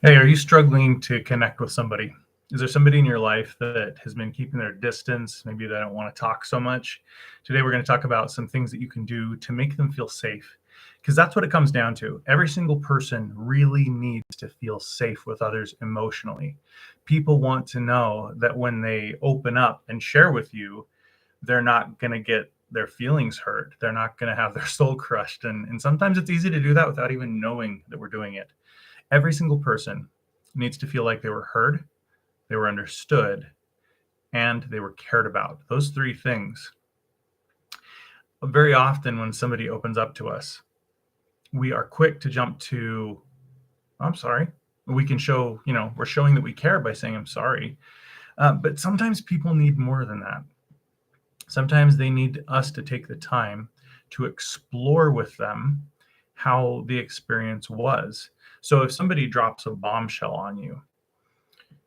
Hey, are you struggling to connect with somebody? Is there somebody in your life that has been keeping their distance? Maybe they don't want to talk so much. Today, we're going to talk about some things that you can do to make them feel safe. Because that's what it comes down to. Every single person really needs to feel safe with others emotionally. People want to know that when they open up and share with you, they're not going to get their feelings hurt. They're not going to have their soul crushed. And sometimes it's easy to do that without even knowing that we're doing it. Every single person needs to feel like they were heard, they were understood, and they were cared about. Those three things. Very often, when somebody opens up to us, we are quick to jump to, I'm sorry. We can show, we're showing that we care by saying, I'm sorry. But sometimes people need more than that. Sometimes they need us to take the time to explore with them how the experience was. So if somebody drops a bombshell on you,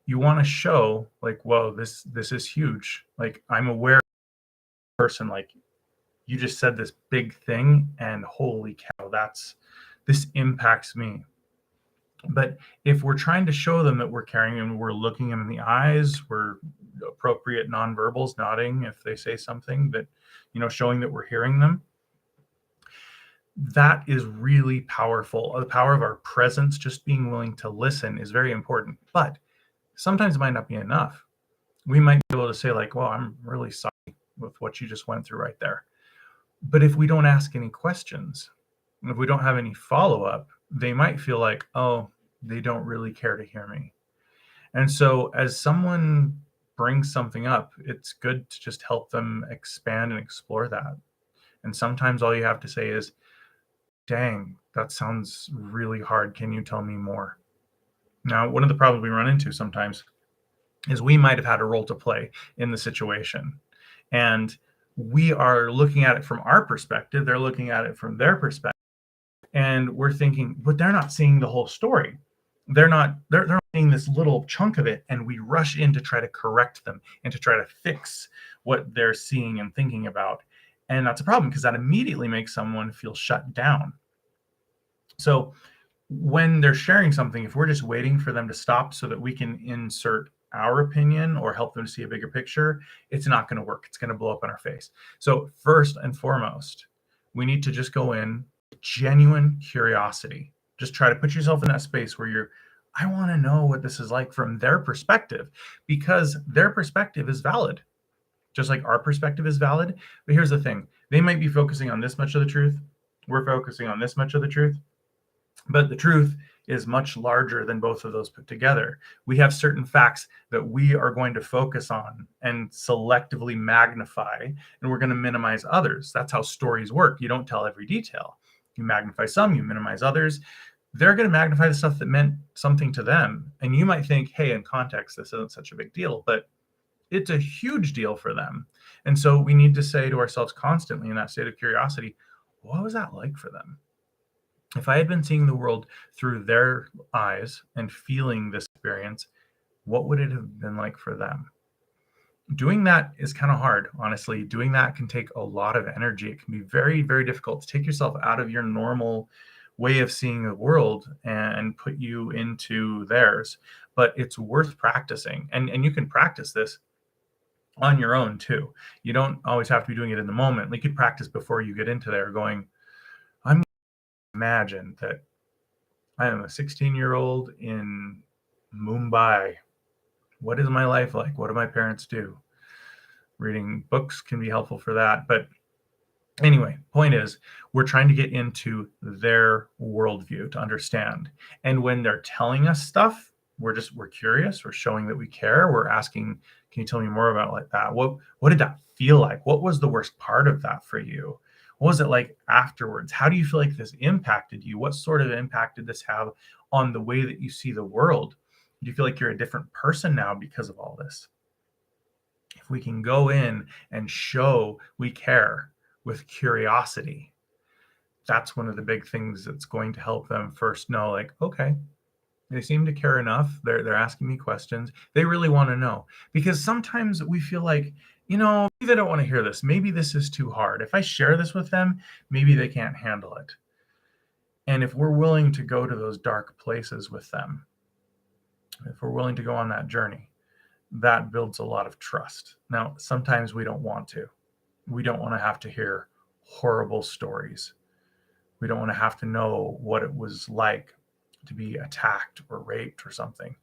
you want to show like, whoa, this is huge. Like, I'm aware person, like, you just said this big thing, and holy cow, that's this impacts me. But if we're trying to show them that we're caring and we're looking them in the eyes, we're appropriate nonverbals, nodding if they say something that, showing that we're hearing them, that is really powerful. The power of our presence, just being willing to listen, is very important. But sometimes it might not be enough. We might be able to say, like, well, I'm really sorry with what you just went through right there. But if we don't ask any questions, if we don't have any follow up, they might feel like, oh, they don't really care to hear me. And so, as someone brings something up, it's good to just help them expand and explore that. And sometimes all you have to say is, dang, that sounds really hard. Can you tell me more? Now, one of the problems we run into sometimes is we might have had a role to play in the situation. And we are looking at it from our perspective, they're looking at it from their perspective. And we're thinking, but they're not seeing the whole story. They're seeing this little chunk of it, and we rush in to try to correct them and to try to fix what they're seeing and thinking about. And that's a problem because that immediately makes someone feel shut down. So when they're sharing something, if we're just waiting for them to stop so that we can insert our opinion or help them to see a bigger picture, it's not going to work. It's going to blow up in our face. So, first and foremost, we need to just go in with genuine curiosity. Just try to put yourself in that space where I want to know what this is like from their perspective, because their perspective is valid, just like our perspective is valid. But here's the thing, they might be focusing on this much of the truth. We're focusing on this much of the truth, but the truth is much larger than both of those put together. We have certain facts that we are going to focus on and selectively magnify, and we're going to minimize others. That's how stories work. You don't tell every detail. You magnify some, you minimize others. They're going to magnify the stuff that meant something to them. And you might think, hey, in context, this isn't such a big deal, but it's a huge deal for them. And so we need to say to ourselves constantly in that state of curiosity, what was that like for them? If I had been seeing the world through their eyes and feeling this experience, what would it have been like for them? Doing that is kind of hard, honestly. Doing that can take a lot of energy. It can be very, very difficult to take yourself out of your normal way of seeing the world and put you into theirs. But it's worth practicing. And you can practice this on your own too. You don't always have to be doing it in the moment. You could practice before you get into there going, I'm going to imagine that I am a 16-year-old in Mumbai. What is my life like? What do my parents do? Reading books can be helpful for that. But anyway, point is, we're trying to get into their worldview to understand. And when they're telling us stuff, we're curious. We're showing that we care. We're asking, can you tell me more about like that? What did that feel like? What was the worst part of that for you? What was it like afterwards? How do you feel like this impacted you? What sort of impact did this have on the way that you see the world? Do you feel like you're a different person now because of all this? If we can go in and show we care with curiosity, that's one of the big things that's going to help them first know, like, okay, they seem to care enough. They're asking me questions. They really want to know. Because sometimes we feel like, maybe they don't want to hear this. Maybe this is too hard. If I share this with them, maybe they can't handle it. And if we're willing to go to those dark places with them, If we're willing to go on that journey, that builds a lot of trust. Now, sometimes we don't want to. We don't want to have to hear horrible stories. We don't want to have to know what it was like to be attacked or raped or something.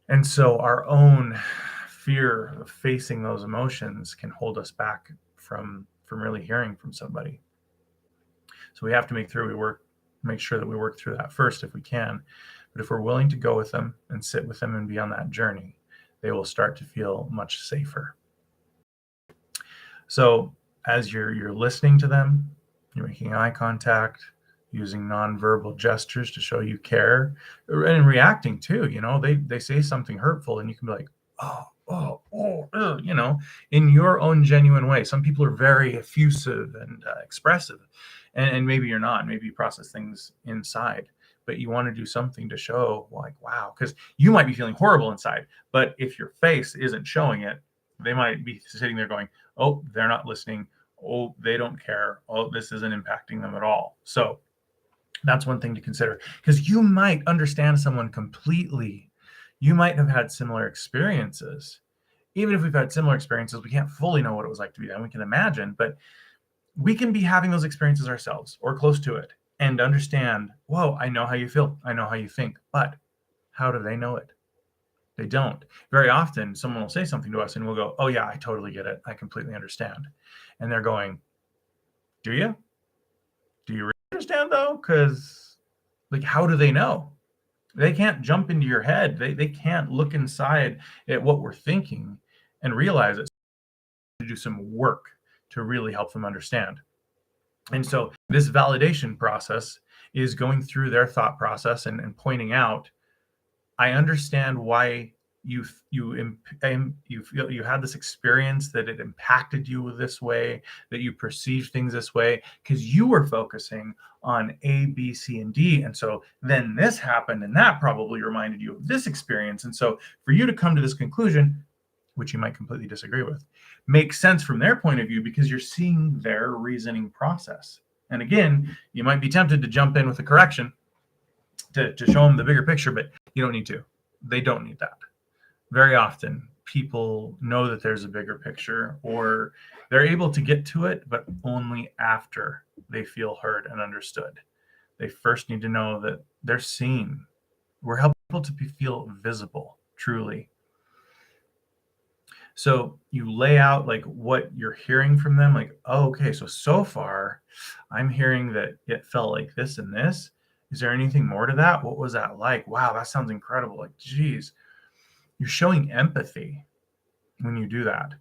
And so our own fear of facing those emotions can hold us back from really hearing from somebody. So we have to make sure that we work through that first if we can. But if we're willing to go with them and sit with them and be on that journey, they will start to feel much safer. So as you're listening to them, you're making eye contact, using nonverbal gestures to show you care, and reacting too. They say something hurtful, and you can be like, in your own genuine way. Some people are very effusive and expressive, and maybe you're not. Maybe you process things inside, but you want to do something to show, like, wow, because you might be feeling horrible inside, but if your face isn't showing it, they might be sitting there going, oh, they're not listening. Oh, they don't care. Oh, this isn't impacting them at all. So that's one thing to consider, because you might understand someone completely. You might have had similar experiences. Even if we've had similar experiences, we can't fully know what it was like to be them. We can imagine, but we can be having those experiences ourselves or close to it and understand, whoa, I know how you feel. I know how you think, but how do they know it? They don't. Very often someone will say something to us and we'll go, oh yeah, I totally get it. I completely understand. And they're going, do you? Do you really understand though? Because like, how do they know? They can't jump into your head. They can't look inside at what we're thinking and realize it. To do some work to really help them understand. And so this validation process is going through their thought process and pointing out, I understand why you feel you had this experience, that it impacted you this way, that you perceived things this way, because you were focusing on A, B, C, and D. And so then this happened, and that probably reminded you of this experience. And so for you to come to this conclusion, which you might completely disagree with, makes sense from their point of view because you're seeing their reasoning process. And again, you might be tempted to jump in with a correction to show them the bigger picture, but you don't need to. They don't need that. Very often, people know that there's a bigger picture, or they're able to get to it, but only after they feel heard and understood. They first need to know that they're seen. We're helping people to feel visible, truly. So you lay out like what you're hearing from them, like, oh, okay, so far I'm hearing that it felt like this and this. Is there anything more to that? What was that like? Wow, that sounds incredible. Like, geez, you're showing empathy when you do that,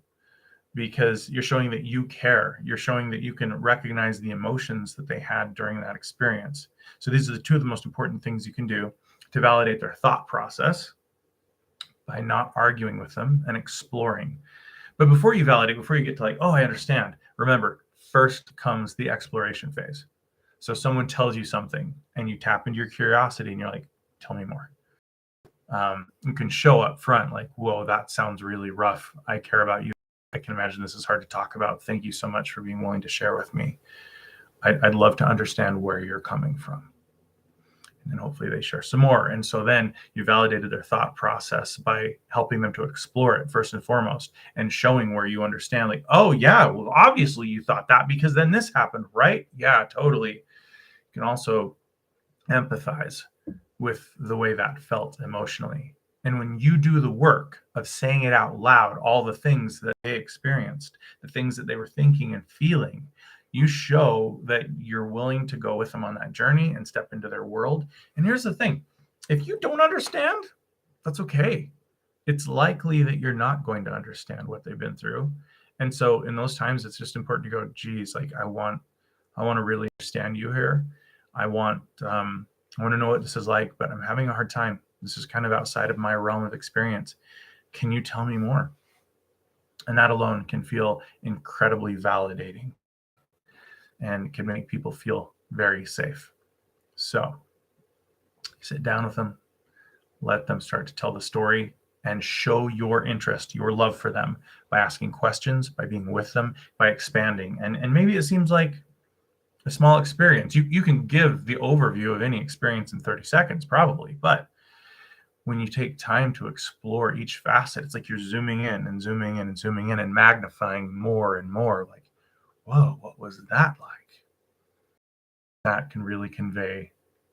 because you're showing that you care. You're showing that you can recognize the emotions that they had during that experience. So these are the two of the most important things you can do to validate their thought process, by not arguing with them and exploring. But before you validate, before you get to like, oh, I understand, remember, first comes the exploration phase. So someone tells you something and you tap into your curiosity and you're like, tell me more. You can show up front like, whoa, that sounds really rough. I care about you. I can imagine this is hard to talk about. Thank you so much for being willing to share with me. I'd love to understand where you're coming from. And then hopefully they share some more. And so then you validated their thought process by helping them to explore it first and foremost, and showing where you understand, like, oh yeah, well, obviously you thought that because then this happened, right? Yeah, totally. You can also empathize with the way that felt emotionally. And when you do the work of saying it out loud, all the things that they experienced, the things that they were thinking and feeling, you show that you're willing to go with them on that journey and step into their world. And here's the thing, if you don't understand, that's okay. It's likely that you're not going to understand what they've been through. And so in those times, it's just important to go, geez, like I want to really understand you here. I want to know what this is like, but I'm having a hard time. This is kind of outside of my realm of experience. Can you tell me more? And that alone can feel incredibly validating and can make people feel very safe. So sit down with them, let them start to tell the story, and show your interest, your love for them by asking questions, by being with them, by expanding. And maybe it seems like a small experience. You can give the overview of any experience in 30 seconds, probably, but when you take time to explore each facet, it's like you're zooming in and zooming in and zooming in and magnifying more and more. Like, whoa, what was that like? That can really convey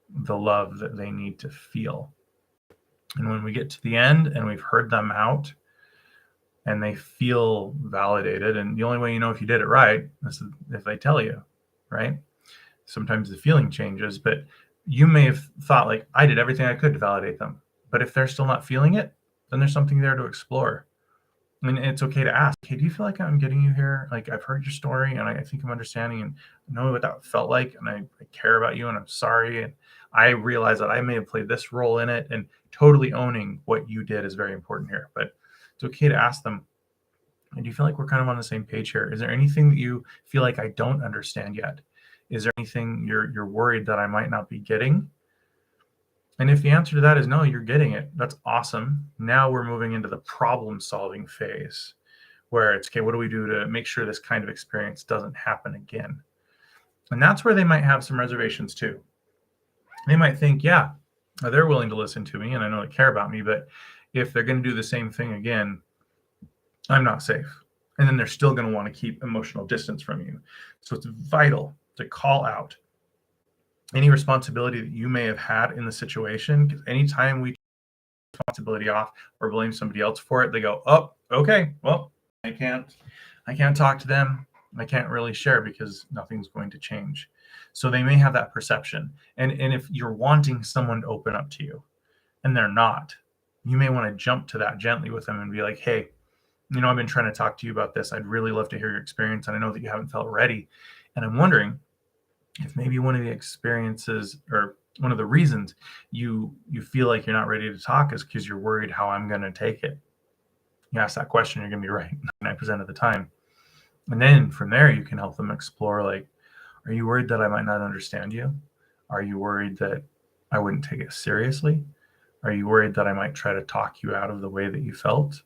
the love that they need to feel. And when we get to the end and we've heard them out and they feel validated, and the only way you know if you did it right is if they tell you, right? Sometimes the feeling changes, but you may have thought, like, I did everything I could to validate them. But if they're still not feeling it, then there's something there to explore. And it's okay to ask, hey, do you feel like I'm getting you here? Like, I've heard your story and I think I'm understanding and know what that felt like. And I care about you and I'm sorry. And I realize that I may have played this role in it, and totally owning what you did is very important here. But it's okay to ask them, do you feel like we're kind of on the same page here? Is there anything that you feel like I don't understand yet? Is there anything you're worried that I might not be getting? And if the answer to that is no, you're getting it, that's awesome. Now we're moving into the problem solving phase where it's, okay, what do we do to make sure this kind of experience doesn't happen again? And that's where they might have some reservations too. They might think, yeah, they're willing to listen to me and I know they care about me, but if they're going to do the same thing again, I'm not safe. And then they're still going to want to keep emotional distance from you. So it's vital to call out any responsibility that you may have had in the situation, because anytime we take responsibility off or blame somebody else for it, they go, oh, okay, well, I can't talk to them. I can't really share because nothing's going to change. So they may have that perception. And if you're wanting someone to open up to you and they're not, you may want to jump to that gently with them and be like, hey, I've been trying to talk to you about this. I'd really love to hear your experience. And I know that you haven't felt ready. And I'm wondering if maybe one of the experiences or one of the reasons you feel like you're not ready to talk is because you're worried how I'm going to take it. You ask that question, you're going to be right 99% of the time. And then from there, you can help them explore, like, are you worried that I might not understand you? Are you worried that I wouldn't take it seriously? Are you worried that I might try to talk you out of the way that you felt?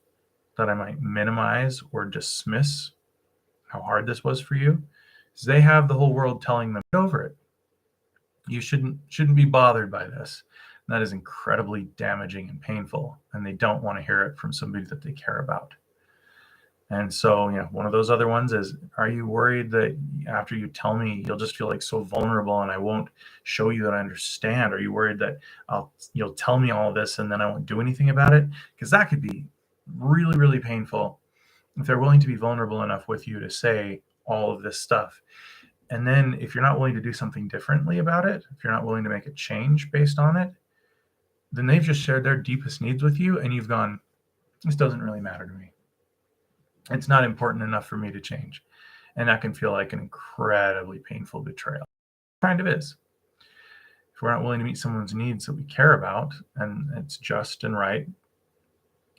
That I might minimize or dismiss how hard this was for you? Because they have the whole world telling them, get over it. You shouldn't be bothered by this. And that is incredibly damaging and painful, and they don't want to hear it from somebody that they care about. And so, one of those other ones is, are you worried that after you tell me, you'll just feel like so vulnerable and I won't show you that I understand? Are you worried that you'll tell me all this and then I won't do anything about it? Because that could be really, really painful if they're willing to be vulnerable enough with you to say all of this stuff. And then if you're not willing to do something differently about it, if you're not willing to make a change based on it, then they've just shared their deepest needs with you and you've gone, this doesn't really matter to me. It's not important enough for me to change. And that can feel like an incredibly painful betrayal. It kind of is. If we're not willing to meet someone's needs that we care about and it's just and right,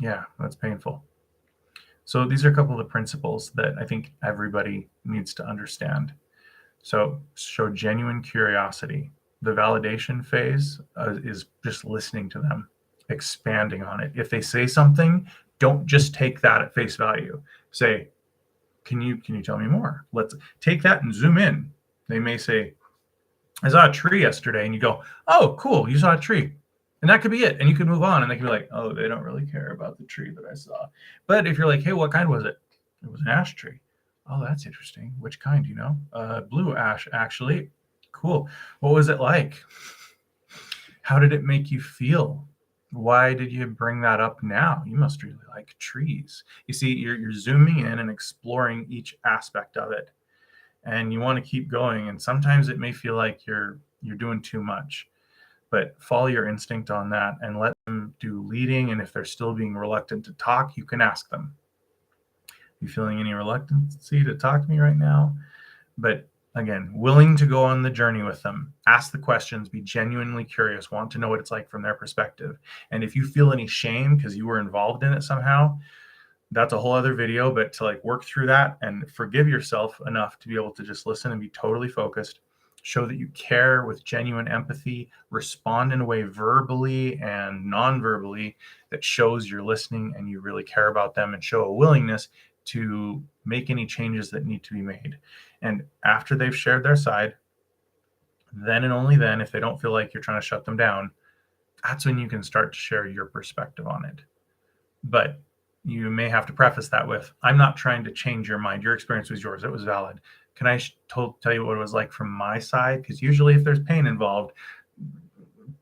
yeah, that's painful. So these are a couple of the principles that I think everybody needs to understand. So show genuine curiosity. The validation phase is just listening to them, expanding on it. If they say something, don't just take that at face value. Say, can you tell me more? Let's take that and zoom in. They may say, I saw a tree yesterday, and you go, oh, cool, you saw a tree. And that could be it. And you can move on, and they can be like, oh, they don't really care about the tree that I saw. But if you're like, hey, what kind was it? It was an ash tree. Oh, that's interesting. Which kind, blue ash, actually. Cool. What was it like? How did it make you feel? Why did you bring that up now? You must really like trees. You see, you're zooming in and exploring each aspect of it. And you want to keep going. And sometimes it may feel like you're doing too much. But follow your instinct on that and let them do leading. And if they're still being reluctant to talk, you can ask them. You feeling any reluctancy to talk to me right now? But again, willing to go on the journey with them, ask the questions, be genuinely curious, want to know what it's like from their perspective. And if you feel any shame because you were involved in it somehow, that's a whole other video, but to work through that and forgive yourself enough to be able to just listen and be totally focused, show that you care with genuine empathy, respond in a way verbally and non-verbally that shows you're listening and you really care about them, and show a willingness to make any changes that need to be made. And after they've shared their side, then and only then, if they don't feel like you're trying to shut them down, that's when you can start to share your perspective on it. But you may have to preface that with, I'm not trying to change your mind. Your experience was yours. It was valid. Can I tell you what it was like from my side? Because usually if there's pain involved,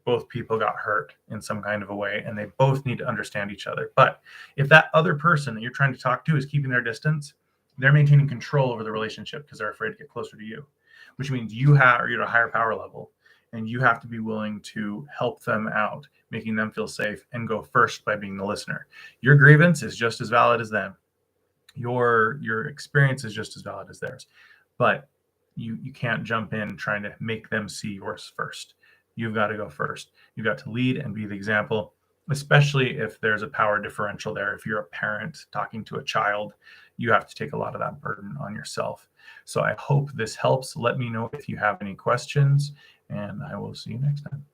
both people got hurt in some kind of a way, and they both need to understand each other. But if that other person that you're trying to talk to is keeping their distance, they're maintaining control over the relationship because they're afraid to get closer to you, which means you're at a higher power level, and you have to be willing to help them out, making them feel safe, and go first by being the listener. Your grievance is just as valid as them. Your experience is just as valid as theirs, but you can't jump in trying to make them see yours first. You've got to go first. You've got to lead and be the example, especially if there's a power differential there. If you're a parent talking to a child, you have to take a lot of that burden on yourself. So I hope this helps. Let me know if you have any questions, and I will see you next time.